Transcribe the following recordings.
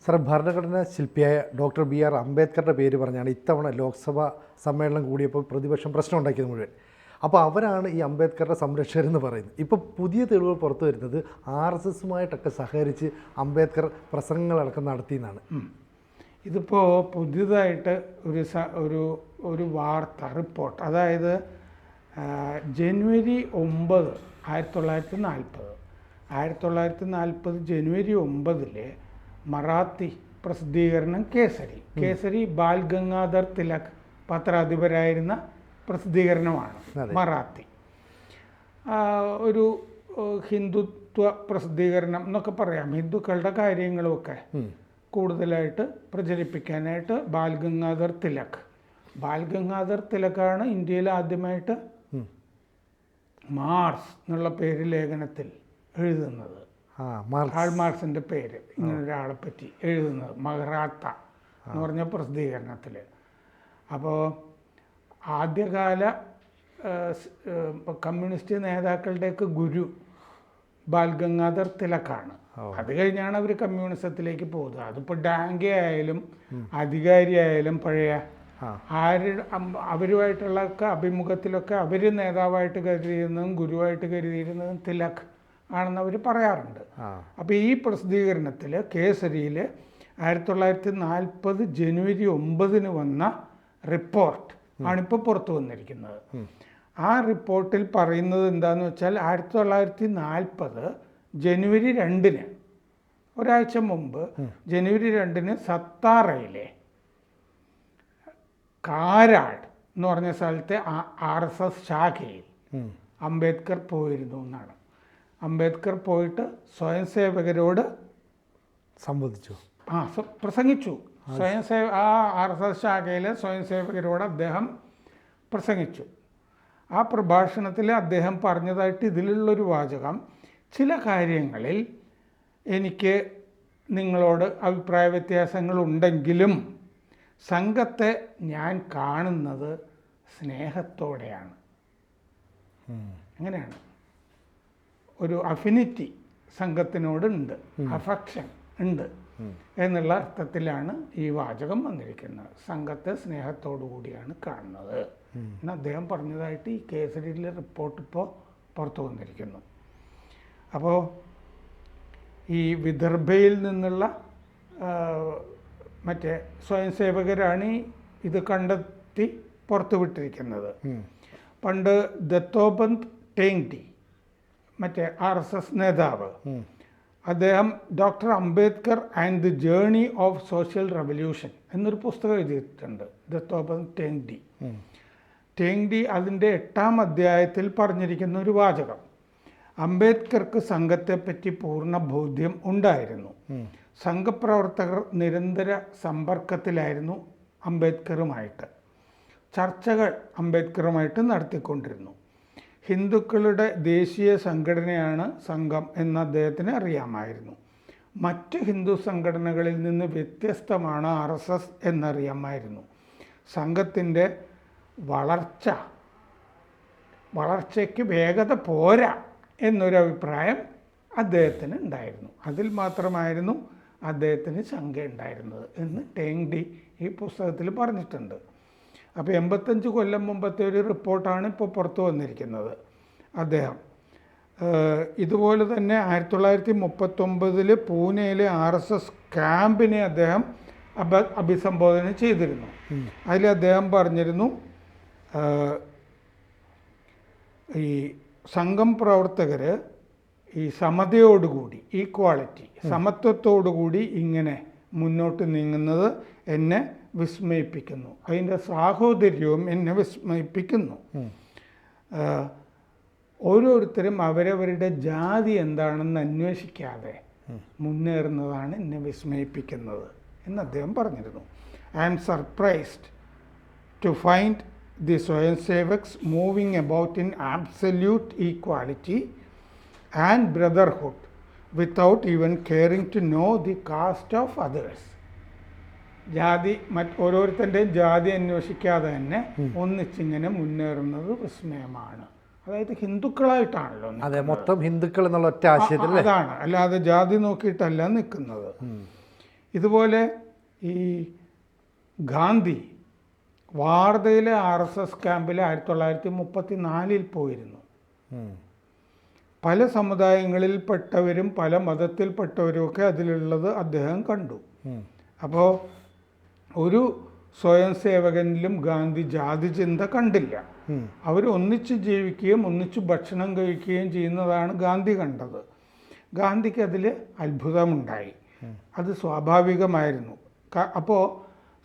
Sir, ഭരണഘടനാ ശില്പിയായ doctor BR അംബേദ്കറുടെ പേര് പറഞ്ഞാണ് ഇത്തവണ ലോക്സഭാ സമ്മേളനം കൂടിയപ്പോൾ പ്രതിപക്ഷം പ്രശ്നം ഉണ്ടാക്കിയത് മുഴുവൻ. അപ്പോൾ അവരാണ് ഈ അംബേദ്കറുടെ സംരക്ഷകരെന്ന് പറയുന്നത്. ഇപ്പോൾ പുതിയ തെളിവുകൾ പുറത്തു വരുന്നത് RSSുമായിട്ടൊക്കെ സഹകരിച്ച് അംബേദ്കർ പ്രസംഗങ്ങളടക്കം നടത്തിയെന്നാണ്. ഇതിപ്പോൾ പുതിയതായിട്ട് ഒരു വാർത്ത റിപ്പോർട്ട്, അതായത് ജനുവരി 9, 1940 ജനുവരി 9 മറാത്തി പ്രസിദ്ധീകരണം കേസരി ബാൽ ഗംഗാധർ തിലക് പത്രാധിപരായിരുന്ന പ്രസിദ്ധീകരണമാണ് മറാത്തി. ഒരു ഹിന്ദുത്വ പ്രസിദ്ധീകരണം എന്നൊക്കെ പറയാം. ഹിന്ദുക്കളുടെ കാര്യങ്ങളുമൊക്കെ കൂടുതലായിട്ട് പ്രചരിപ്പിക്കാനായിട്ട് ബാൽ ഗംഗാധർ തിലക്കാണ് ഇന്ത്യയിൽ ആദ്യമായിട്ട് മാർസ് എന്നുള്ള പേര് ലേഖനത്തിൽ എഴുതുന്നത്. മാർക്സിൻ്റെ പേര് ഇങ്ങനെ ഒരാളെ പറ്റി എഴുതുന്നത് മറാത്ത എന്ന് പറഞ്ഞ പ്രസിദ്ധീകരണത്തിൽ. അപ്പോൾ ആദ്യകാല കമ്മ്യൂണിസ്റ്റ് നേതാക്കളുടെയൊക്കെ ഗുരു ബാൽ ഗംഗാധർ തിലക്കാണ്. അത് കഴിഞ്ഞാണ് അവർ കമ്മ്യൂണിസത്തിലേക്ക് പോകുന്നത്. അതിപ്പോൾ ഡാങ്കെ ആയാലും അധികാരിയായാലും പഴയ അവരുമായിട്ടുള്ള അഭിമുഖത്തിലൊക്കെ അവർ നേതാവായിട്ട് കരുതിയിരുന്നതും ഗുരുവായിട്ട് കരുതിയിരുന്നതും തിലക് ആണെന്ന് അവർ പറയാറുണ്ട്. അപ്പോൾ ഈ പ്രസിദ്ധീകരണത്തിൽ കേസരിയിൽ 1940 ജനുവരി 9 വന്ന റിപ്പോർട്ട് ആണിപ്പോൾ പുറത്തു വന്നിരിക്കുന്നത്. ആ റിപ്പോർട്ടിൽ പറയുന്നത് എന്താണെന്ന് വെച്ചാൽ 1940 ജനുവരി 2, ഒരാഴ്ച മുമ്പ് ജനുവരി 2 സത്താറയിലെ കാരാട് എന്ന് പറഞ്ഞ സ്ഥലത്തെ RSS ശാഖയിൽ അംബേദ്കർ പോയിരുന്നു എന്നാണ്. അംബേദ്കർ പോയിട്ട് സ്വയം സേവകരോട് പ്രസംഗിച്ചു. ആ RSS ശാഖയിലെ സ്വയം സേവകരോട് അദ്ദേഹം പ്രസംഗിച്ചു. ആ പ്രഭാഷണത്തിൽ അദ്ദേഹം പറഞ്ഞതായിട്ട് ഇതിലുള്ളൊരു വാചകം, ചില കാര്യങ്ങളിൽ എനിക്ക് നിങ്ങളോട് അഭിപ്രായ വ്യത്യാസങ്ങളുണ്ടെങ്കിലും സംഘത്തെ ഞാൻ കാണുന്നത് സ്നേഹത്തോടെയാണ്. അങ്ങനെയാണ്, ഒരു അഫിനിറ്റി സംഘത്തിനോടുണ്ട്, അഫക്ഷൻ ഉണ്ട് എന്നുള്ള അർത്ഥത്തിലാണ് ഈ വാചകം വന്നിരിക്കുന്നത്. സംഘത്തെ സ്നേഹത്തോടു കൂടിയാണ് കാണുന്നത് എന്ന് അദ്ദേഹം പറഞ്ഞതായിട്ട് ഈ കേസരിയിലെ റിപ്പോർട്ട് ഇപ്പോൾ പുറത്തു വന്നിരിക്കുന്നു. അപ്പോൾ ഈ വിദർഭയിൽ നിന്നുള്ള മറ്റേ സ്വയം സേവകരാണ് ഇത് കണ്ടെത്തി പുറത്തുവിട്ടിരിക്കുന്നത്. പണ്ട് ദത്തോപന്ത് ടെങ്ഡി, മറ്റേ RSS നേതാവ്, അദ്ദേഹം doctor Ambedkar and the journey of social revolution എന്നൊരു പുസ്തകം എഴുതിയിട്ടുണ്ട്. ദത്തോപന്ത് ടെങ്ഡി അതിൻ്റെ 8ാം അധ്യായത്തിൽ പറഞ്ഞിരിക്കുന്ന ഒരു വാചകം, അംബേദ്കർക്ക് സംഘത്തെപ്പറ്റി പൂർണ്ണ ബോധ്യം ഉണ്ടായിരുന്നു. സംഘപ്രവർത്തകർ നിരന്തര സമ്പർക്കത്തിലായിരുന്നു അംബേദ്കറുമായിട്ട്. ചർച്ചകൾ അംബേദ്കറുമായിട്ട് നടത്തിക്കൊണ്ടിരുന്നു. ഹിന്ദുക്കളുടെ ദേശീയ സംഘടനയാണ് സംഘം എന്ന് അദ്ദേഹത്തിന് അറിയാമായിരുന്നു. മറ്റ് ഹിന്ദു സംഘടനകളിൽ നിന്ന് വ്യത്യസ്തമാണ് RSS എന്നറിയാമായിരുന്നു. സംഘത്തിൻ്റെ വളർച്ചയ്ക്ക് വേഗത പോരാ എന്നൊരഭിപ്രായം അദ്ദേഹത്തിന് ഉണ്ടായിരുന്നു. അതിൽ മാത്രമായിരുന്നു അദ്ദേഹത്തിന് ശങ്ക ഉണ്ടായിരുന്നത് എന്ന് ടെങ്ഡി ഈ പുസ്തകത്തിൽ പറഞ്ഞിട്ടുണ്ട്. അപ്പോൾ 85 കൊല്ലം മുമ്പത്തെ ഒരു റിപ്പോർട്ടാണ് ഇപ്പോൾ പുറത്തു വന്നിരിക്കുന്നത്. അദ്ദേഹം ഇതുപോലെ തന്നെ 1939 പൂനെയിലെ RSS ക്യാമ്പിനെ അദ്ദേഹം അഭിസംബോധന ചെയ്തിരുന്നു. അതിൽ അദ്ദേഹം പറഞ്ഞിരുന്നു, ഈ സംഘം പ്രവർത്തകർ ഈ സമതയോടുകൂടി, ഈക്വാളിറ്റി, സമത്വത്തോടുകൂടി ഇങ്ങനെ മുന്നോട്ട് നീങ്ങുന്നത് എന്നെ വിസ്മയിപ്പിക്കുന്നു. അതിൻ്റെ സാഹോദര്യവും എന്നെ വിസ്മയിപ്പിക്കുന്നു. ഓരോരുത്തരും അവരവരുടെ ജാതി എന്താണെന്ന് അന്വേഷിക്കാതെ മുന്നേറുന്നതാണ് എന്നെ വിസ്മയിപ്പിക്കുന്നത് എന്ന് അദ്ദേഹം പറഞ്ഞിരുന്നു. I am surprised to find the swayamsevaks moving about in absolute equality and brotherhood without even caring to know the caste of others. ഓരോരുത്തരുടെയും ജാതി അന്വേഷിക്കാതെ തന്നെ ഒന്നിച്ചിങ്ങനെ മുന്നേറുന്നത് വിസ്മയമാണ്. അതായത് ഹിന്ദുക്കളായിട്ടാണല്ലോ, അതെ, മൊത്തം ഹിന്ദുക്കൾ എന്നുള്ള ഒറ്റ ആശയത്തിൽ, അതാണ്, അല്ലാതെ ജാതി നോക്കിയിട്ടല്ല നിൽക്കുന്നത്. ഇതുപോലെ ഈ ഗാന്ധി വാർധയിലെ RSS ക്യാമ്പിൽ 1934 പോയിരുന്നു. പല സമുദായങ്ങളിൽപ്പെട്ടവരും പല മതത്തിൽപ്പെട്ടവരുമൊക്കെ അതിലുള്ളത് അദ്ദേഹം കണ്ടു. അപ്പോൾ ഒരു സ്വയം സേവകനിലും ഗാന്ധി ജാതി ചിന്ത കണ്ടില്ല. അവർ ഒന്നിച്ച് ജീവിക്കുകയും ഒന്നിച്ച് ഭക്ഷണം കഴിക്കുകയും ചെയ്യുന്നതാണ് ഗാന്ധി കണ്ടത്. ഗാന്ധിക്ക് അതിൽ അത്ഭുതമുണ്ടായി. അത് സ്വാഭാവികമായിരുന്നു. അപ്പോൾ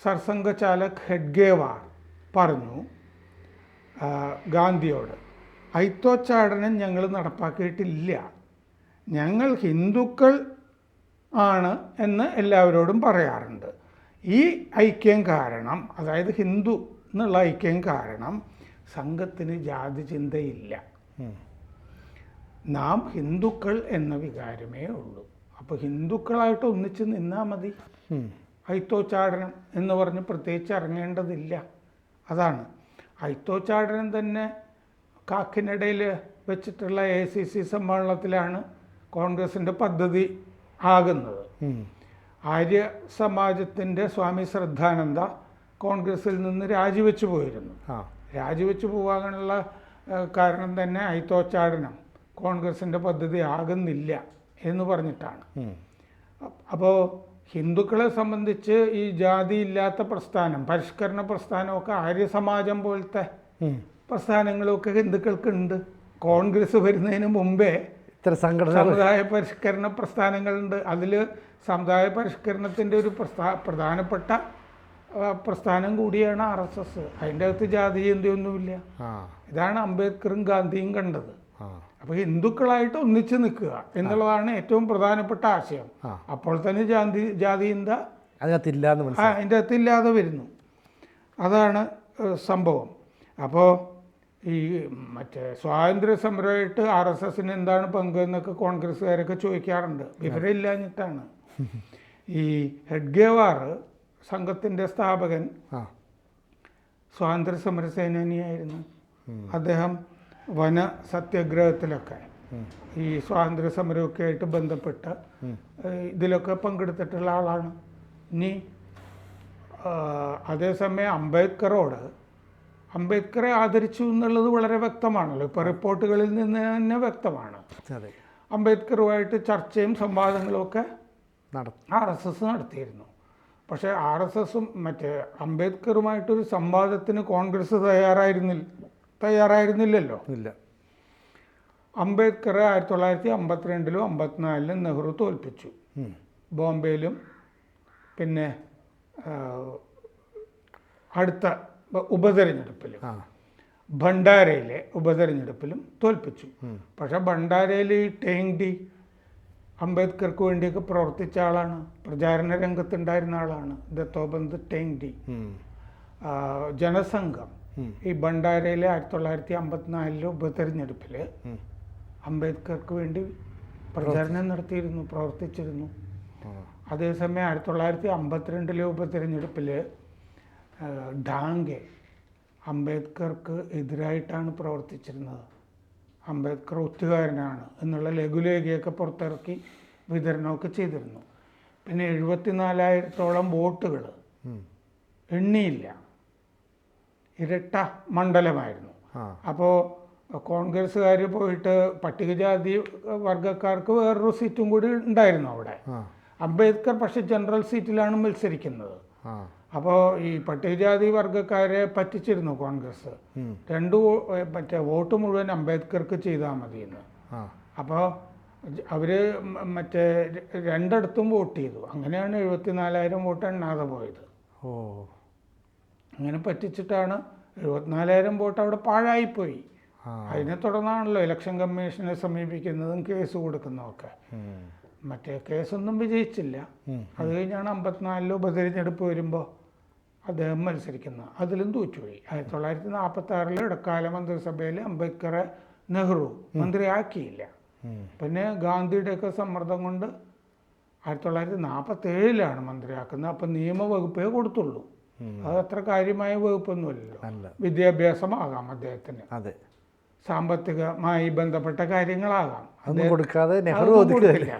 സർസംഘചാലക് ഹെഡ്ഗേവാർ പറഞ്ഞു ഗാന്ധിയോട്, ഐത്തോച്ചാടനം ഞങ്ങൾ നടപ്പാക്കിയിട്ടില്ല, ഞങ്ങൾ ഹിന്ദുക്കൾ ആണ് എന്ന് എല്ലാവരോടും പറയാറുണ്ട്. ഈ ഐക്യം കാരണം, അതായത് ഹിന്ദു എന്നുള്ള ഐക്യം കാരണം സംഘത്തിന് ജാതി ചിന്തയില്ല. നാം ഹിന്ദുക്കൾ എന്ന വികാരമേ ഉള്ളൂ. അപ്പോൾ ഹിന്ദുക്കളായിട്ട് ഒന്നിച്ച് നിന്നാൽ മതി. ഐത്തോച്ചാടനം എന്ന് പറഞ്ഞ് പ്രത്യേകിച്ച് ഇറങ്ങേണ്ടതില്ല. അതാണ് ഐത്തോച്ചാടനം തന്നെ കാക്കിനിടയിൽ വെച്ചിട്ടുള്ള ACC സമ്മേളനത്തിലാണ് കോൺഗ്രസിൻ്റെ പദ്ധതി ആകുന്നത്. ആര്യ സമാജത്തിൻ്റെ സ്വാമി ശ്രദ്ധാനന്ദ കോൺഗ്രസിൽ നിന്ന് രാജിവെച്ചു പോയിരുന്നു. രാജിവെച്ചു പോകാനുള്ള കാരണം തന്നെ ഐത്തോച്ചാടനം കോൺഗ്രസിൻ്റെ പദ്ധതി ആകുന്നില്ല എന്ന് പറഞ്ഞിട്ടാണ്. അപ്പോൾ ഹിന്ദുക്കളെ സംബന്ധിച്ച് ഈ ജാതി ഇല്ലാത്ത പ്രസ്ഥാനം, പരിഷ്കരണ പ്രസ്ഥാനമൊക്കെ ആര്യ സമാജം പോലത്തെ പ്രസ്ഥാനങ്ങളൊക്കെ ഹിന്ദുക്കൾക്കുണ്ട്. കോൺഗ്രസ് വരുന്നതിന് മുമ്പേ സമുദായ പരിഷ്കരണ പ്രസ്ഥാനങ്ങളുണ്ട്. അതിൽ സമുദായ പരിഷ്കരണത്തിൻ്റെ ഒരു പ്രധാനപ്പെട്ട പ്രസ്ഥാനം കൂടിയാണ് RSS. അതിൻ്റെ അകത്ത് ജാതി ചിന്തയൊന്നുമില്ല. ഇതാണ് അംബേദ്കറും ഗാന്ധിയും കണ്ടത്. അപ്പോൾ ഹിന്ദുക്കളായിട്ട് ഒന്നിച്ച് നിൽക്കുക എന്നുള്ളതാണ് ഏറ്റവും പ്രധാനപ്പെട്ട ആശയം. അപ്പോൾ തന്നെ ജാതി ചിന്ത അതിൻ്റെ അകത്തില്ലാതെ വരുന്നു. അതാണ് സംഭവം. അപ്പോൾ ഈ മറ്റേ സ്വാതന്ത്ര്യ സമരമായിട്ട് RSSന് എന്താണ് പങ്ക് എന്നൊക്കെ കോൺഗ്രസ്സുകാരൊക്കെ ചോദിക്കാറുണ്ട്. വിവരമില്ലാഞ്ഞിട്ടാണ്. ഈ ഹെഡ്ഗേവാർ സംഘത്തിൻ്റെ സ്ഥാപകൻ സ്വാതന്ത്ര്യ സമര സേനാനിയായിരുന്നു. അദ്ദേഹം വന സത്യാഗ്രഹത്തിലൊക്കെ ഈ സ്വാതന്ത്ര്യ സമരമൊക്കെ ആയിട്ട് ബന്ധപ്പെട്ട് ഇതിലൊക്കെ പങ്കെടുത്തിട്ടുള്ള ആളാണ്. ഇനി അതേസമയം അംബേദ്കറെ ആദരിച്ചു എന്നുള്ളത് വളരെ വ്യക്തമാണല്ലോ. ഇപ്പോൾ റിപ്പോർട്ടുകളിൽ നിന്ന് തന്നെ വ്യക്തമാണ്. അംബേദ്കറുമായിട്ട് ചർച്ചയും സംവാദങ്ങളും ഒക്കെ RSS നടത്തിയിരുന്നു. പക്ഷേ RSSും മറ്റേ അംബേദ്കറുമായിട്ടൊരു സംവാദത്തിന് കോൺഗ്രസ് തയ്യാറായിരുന്നില്ലല്ലോ. ഇല്ല. അംബേദ്കറെ 1952 54 നെഹ്റു തോൽപ്പിച്ചു. ബോംബെയിലും പിന്നെ അടുത്ത ഉപതെരഞ്ഞെടുപ്പിലും ഭണ്ഡാരയിലെ ഉപതെരഞ്ഞെടുപ്പിലും തോൽപ്പിച്ചു. പക്ഷെ ഭണ്ഡാരയിൽ ഈ ടേങ്ഡി അംബേദ്കർക്ക് വേണ്ടിയൊക്കെ പ്രവർത്തിച്ച ആളാണ്, പ്രചാരണ രംഗത്തുണ്ടായിരുന്ന ആളാണ്. ദത്തോബന്ത് ടേങ്ഡി. ജനസംഘം ഈ ഭണ്ഡാരയിലെ 1954 ഉപതെരഞ്ഞെടുപ്പിൽ അംബേദ്കർക്ക് വേണ്ടി പ്രചാരണം നടത്തിയിരുന്നു, പ്രവർത്തിച്ചിരുന്നു. അതേസമയം 1952 ഉപതെരഞ്ഞെടുപ്പിൽ ഡാംഗെ അംബേദ്കർക്ക് എതിരായിട്ടാണ് പ്രവർത്തിച്ചിരുന്നത്. അംബേദ്കർ ഒറ്റുകാരനാണ് എന്നുള്ള ലഘുലേഖയൊക്കെ പുറത്തിറക്കി വിതരണമൊക്കെ ചെയ്തിരുന്നു. പിന്നെ 74,000-ഓളം വോട്ടുകൾ എണ്ണിയില്ല. ഇരട്ട മണ്ഡലമായിരുന്നു. അപ്പോൾ കോൺഗ്രസ്സുകാർ പോയിട്ട് പട്ടികജാതി വർഗക്കാർക്ക് വേറൊരു സീറ്റും കൂടി ഉണ്ടായിരുന്നു അവിടെ. അംബേദ്കർ പക്ഷേ ജനറൽ സീറ്റിലാണ് മത്സരിക്കുന്നത്. അപ്പോൾ ഈ പട്ടികജാതി വർഗക്കാരെ പറ്റിച്ചിരുന്നു കോൺഗ്രസ്. മറ്റേ വോട്ട് മുഴുവൻ അംബേദ്കർക്ക് ചെയ്താൽ മതിയെന്ന്. അപ്പോൾ അവർ മറ്റേ രണ്ടിടത്തും വോട്ട് ചെയ്തു. അങ്ങനെയാണ് 74,000 വോട്ട് എണ്ണാതെ പോയത്. അങ്ങനെ പറ്റിച്ചിട്ടാണ് 74,000 വോട്ട് അവിടെ പാഴായിപ്പോയി. അതിനെ തുടർന്നാണല്ലോ ഇലക്ഷൻ കമ്മീഷനെ സമീപിക്കുന്നതും കേസ് കൊടുക്കുന്നതൊക്കെ. മറ്റേ കേസൊന്നും വിജയിച്ചില്ല. അത് കഴിഞ്ഞാണ് 54 ഉപതെരഞ്ഞെടുപ്പ് വരുമ്പോൾ അദ്ദേഹം മത്സരിക്കുന്നത്. അതിലും തോറ്റുപോയി. 1946 ഇടക്കാല മന്ത്രിസഭയിൽ അംബേദ്കറെ നെഹ്റു മന്ത്രിയാക്കിയില്ല. പിന്നെ ഗാന്ധിയുടെയൊക്കെ സമ്മർദ്ദം കൊണ്ട് 1947 മന്ത്രിയാക്കുന്നത്. അപ്പം നിയമവകുപ്പേ കൊടുത്തുള്ളൂ. അത് അത്ര കാര്യമായ വകുപ്പൊന്നുമല്ലല്ലോ. വിദ്യാഭ്യാസമാകാം അദ്ദേഹത്തിന്, സാമ്പത്തികമായി ബന്ധപ്പെട്ട കാര്യങ്ങളാകാം, കൊടുക്കാതെ നെഹ്റു കൊടുക്കില്ല.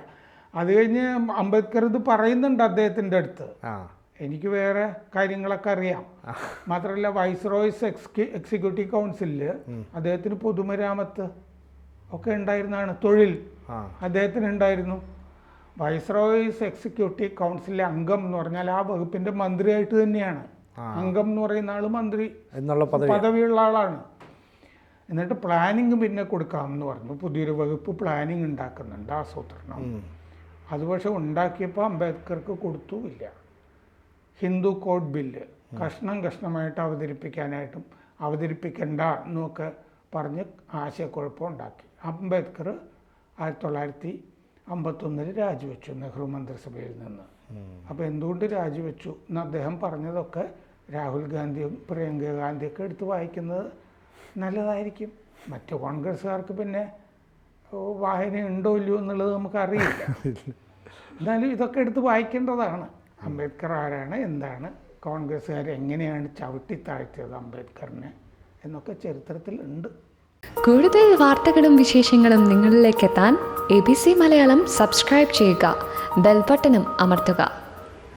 അത് കഴിഞ്ഞ് അംബേദ്കർ ഇത് പറയുന്നുണ്ട് അദ്ദേഹത്തിൻ്റെ അടുത്ത്, ആ എനിക്ക് വേറെ കാര്യങ്ങളൊക്കെ അറിയാം. മാത്രമല്ല വൈസ്രോയ്സ് എക്സിക്യൂട്ടീവ് കൗൺസിലിൽ അദ്ദേഹത്തിന് പൊതുമരാമത്ത് ഒക്കെ ഉണ്ടായിരുന്നതാണ്, തൊഴിൽ അദ്ദേഹത്തിന് ഉണ്ടായിരുന്നു. വൈസ്രോയ്സ് എക്സിക്യൂട്ടീവ് കൗൺസിലിലെ അംഗം എന്ന് പറഞ്ഞാൽ ആ വകുപ്പിൻ്റെ മന്ത്രിയായിട്ട് തന്നെയാണ്. അംഗം എന്ന് പറയുന്ന ആൾ മന്ത്രി എന്നുള്ള പദവിയുള്ള ആളാണ്. എന്നിട്ട് പ്ലാനിങ് പിന്നെ കൊടുക്കാമെന്ന് പറഞ്ഞു. പുതിയൊരു വകുപ്പ് പ്ലാനിങ് ഉണ്ടാക്കുന്നുണ്ട്, ആസൂത്രണം. അത് പക്ഷെ ഉണ്ടാക്കിയപ്പോൾ അംബേദ്കർക്ക് കൊടുത്തുമില്ല. ഹിന്ദു കോഡ് ബില്ല് കഷ്ണം കഷ്ണമായിട്ട് അവതരിപ്പിക്കാനായിട്ടും അവതരിപ്പിക്കണ്ട എന്നൊക്കെ പറഞ്ഞ് ആശയക്കുഴപ്പം ഉണ്ടാക്കി. അംബേദ്കർ 1951 രാജിവെച്ചു നെഹ്റു മന്ത്രിസഭയിൽ നിന്ന്. അപ്പോൾ എന്തുകൊണ്ട് രാജിവെച്ചു എന്ന് അദ്ദേഹം പറഞ്ഞതൊക്കെ രാഹുൽ ഗാന്ധിയും പ്രിയങ്ക ഗാന്ധിയൊക്കെ എടുത്ത് വായിക്കുന്നത് നല്ലതായിരിക്കും. മറ്റു കോൺഗ്രസ്സുകാർക്ക് പിന്നെ വായന ഉണ്ടോ ഇല്ലയോ എന്നുള്ളത് നമുക്കറിയില്ല. എന്നാലും ഇതൊക്കെ എടുത്ത് വായിക്കേണ്ടതാണ്. അംബേദ്കർ ആരാണ്, എന്താണ്, കോൺഗ്രസ്സുകാർ എങ്ങനെയാണ് ചവിട്ടി താഴ്ത്തിയത് അംബേദ്കറിനെ എന്നൊക്കെ ചരിത്രത്തിൽ ഉണ്ട്. കൂടുതൽ വാർത്തകളും വിശേഷങ്ങളും നിങ്ങളിലേക്ക് എത്താൻ ABC മലയാളം സബ്സ്ക്രൈബ് ചെയ്യുക, ബെൽബട്ടനും അമർത്തുക.